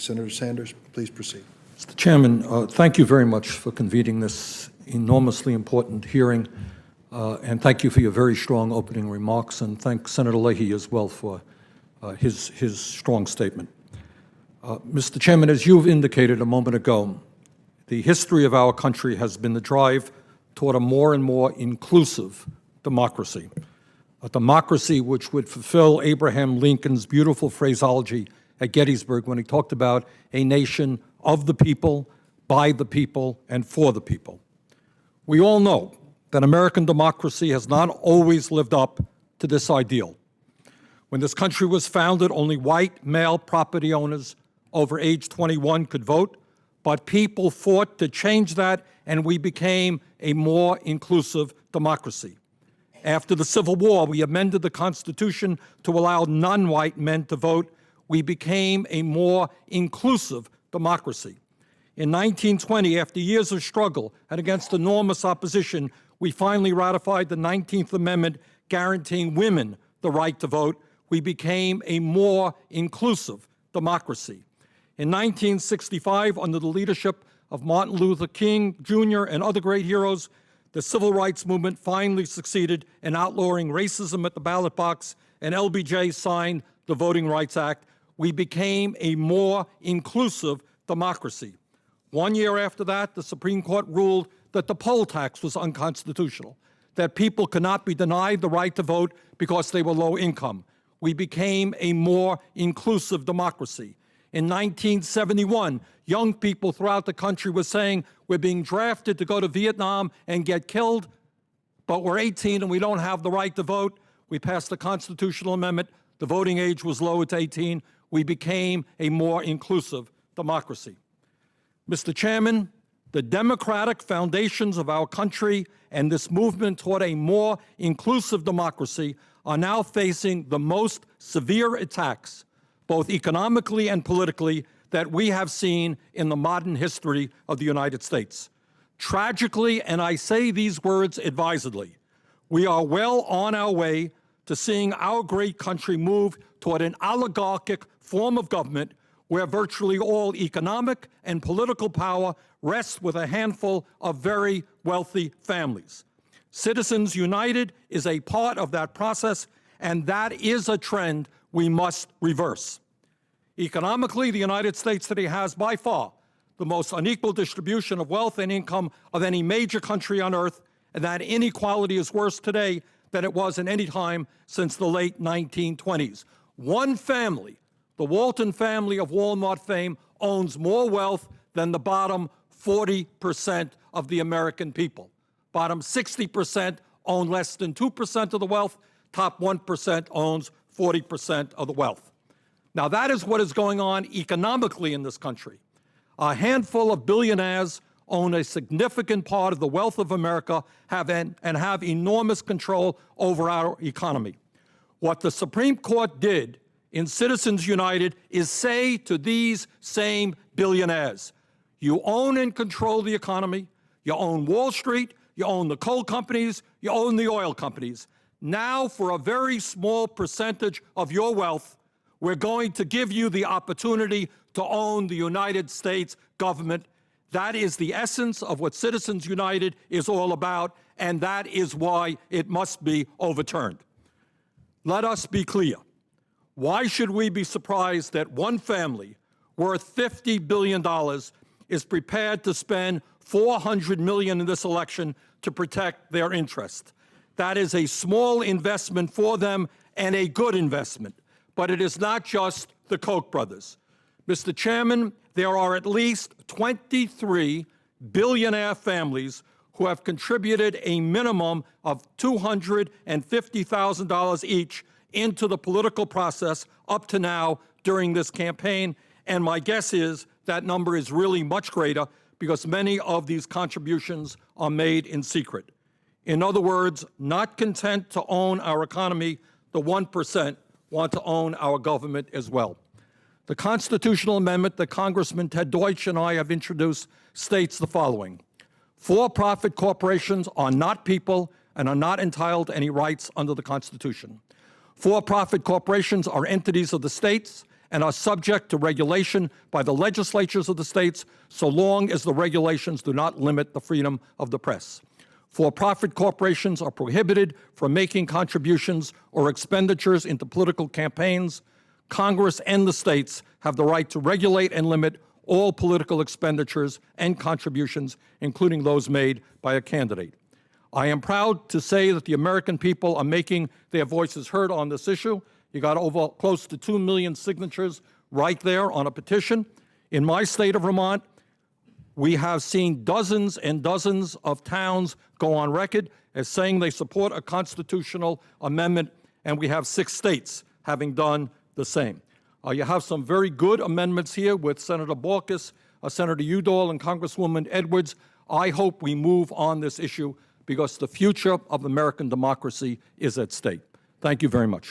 Senator Sanders, please proceed. Mr. Chairman, thank you very much for convening this enormously important hearing, and thank you for your very strong opening remarks, and thank Senator Leahy as well for his strong statement. Mr. Chairman, as you've indicated a moment ago, the history of our country has been the drive toward a more and more inclusive democracy, a democracy which would fulfill Abraham Lincoln's beautiful phraseology at Gettysburg when he talked about a nation of the people, by the people, and for the people. We all know that American democracy has not always lived up to this ideal. When this country was founded, only white male property owners over age 21 could vote, but people fought to change that, and we became a more inclusive democracy. After the Civil War, we amended the Constitution to allow non-white men to vote. We became a more inclusive democracy. In 1920, after years of struggle and against enormous opposition, we finally ratified the 19th Amendment guaranteeing women the right to vote. We became a more inclusive democracy. In 1965, under the leadership of Martin Luther King Jr. and other great heroes, the civil rights movement finally succeeded in outlawing racism at the ballot box, and LBJ signed the Voting Rights Act. We became a more inclusive democracy. 1 year after that, the Supreme Court ruled that the poll tax was unconstitutional, that people could not be denied the right to vote because they were low income. We became a more inclusive democracy. In 1971, young people throughout the country were saying, we're being drafted to go to Vietnam and get killed, but we're 18 and we don't have the right to vote. We passed the constitutional amendment. The voting age was lowered to 18. We became a more inclusive democracy. Mr. Chairman, the democratic foundations of our country and this movement toward a more inclusive democracy are now facing the most severe attacks, both economically and politically, that we have seen in the modern history of the United States. Tragically, and I say these words advisedly, we are well on our way to seeing our great country move toward an oligarchic form of government where virtually all economic and political power rests with a handful of very wealthy families. Citizens United is a part of that process, and that is a trend we must reverse. Economically, the United States today has by far the most unequal distribution of wealth and income of any major country on earth, and that inequality is worse today than it was in any time since the late 1920s. One family, the Walton family of Walmart fame, owns more wealth than the bottom 40% of the American people. Bottom 60% own less than 2% of the wealth. Top 1% owns 40% of the wealth. Now, that is what is going on economically in this country. A handful of billionaires own a significant part of the wealth of America and have enormous control over our economy. What the Supreme Court did in Citizens United is say to these same billionaires, you own and control the economy, you own Wall Street, you own the coal companies, you own the oil companies. Now, for a very small percentage of your wealth, we're going to give you the opportunity to own the United States government. That is the essence of what Citizens United is all about, and that is why it must be overturned. Let us be clear. Why should we be surprised that one family worth $50 billion is prepared to spend $400 million in this election to protect their interest? That is a small investment for them and a good investment. But it is not just the Koch brothers. Mr. Chairman, there are at least 23 billionaire families who have contributed a minimum of $250,000 each into the political process up to now during this campaign. And my guess is that number is really much greater because many of these contributions are made in secret. In other words, not content to own our economy, the 1% want to own our government as well. The constitutional amendment that Congressman Ted Deutsch and I have introduced states the following. For-profit corporations are not people and are not entitled to any rights under the Constitution. For-profit corporations are entities of the states and are subject to regulation by the legislatures of the states so long as the regulations do not limit the freedom of the press. For-profit corporations are prohibited from making contributions or expenditures into political campaigns. Congress and the states have the right to regulate and limit all political expenditures and contributions, including those made by a candidate. I am proud to say that the American people are making their voices heard on this issue. You got over close to 2 million signatures right there on a petition. In my state of Vermont, we have seen dozens and dozens of towns go on record as saying they support a constitutional amendment, and we have 6 states having done the same. You have some very good amendments here with Senator Baucus, Senator Udall, and Congresswoman Edwards. I hope we move on this issue because the future of American democracy is at stake. Thank you very much.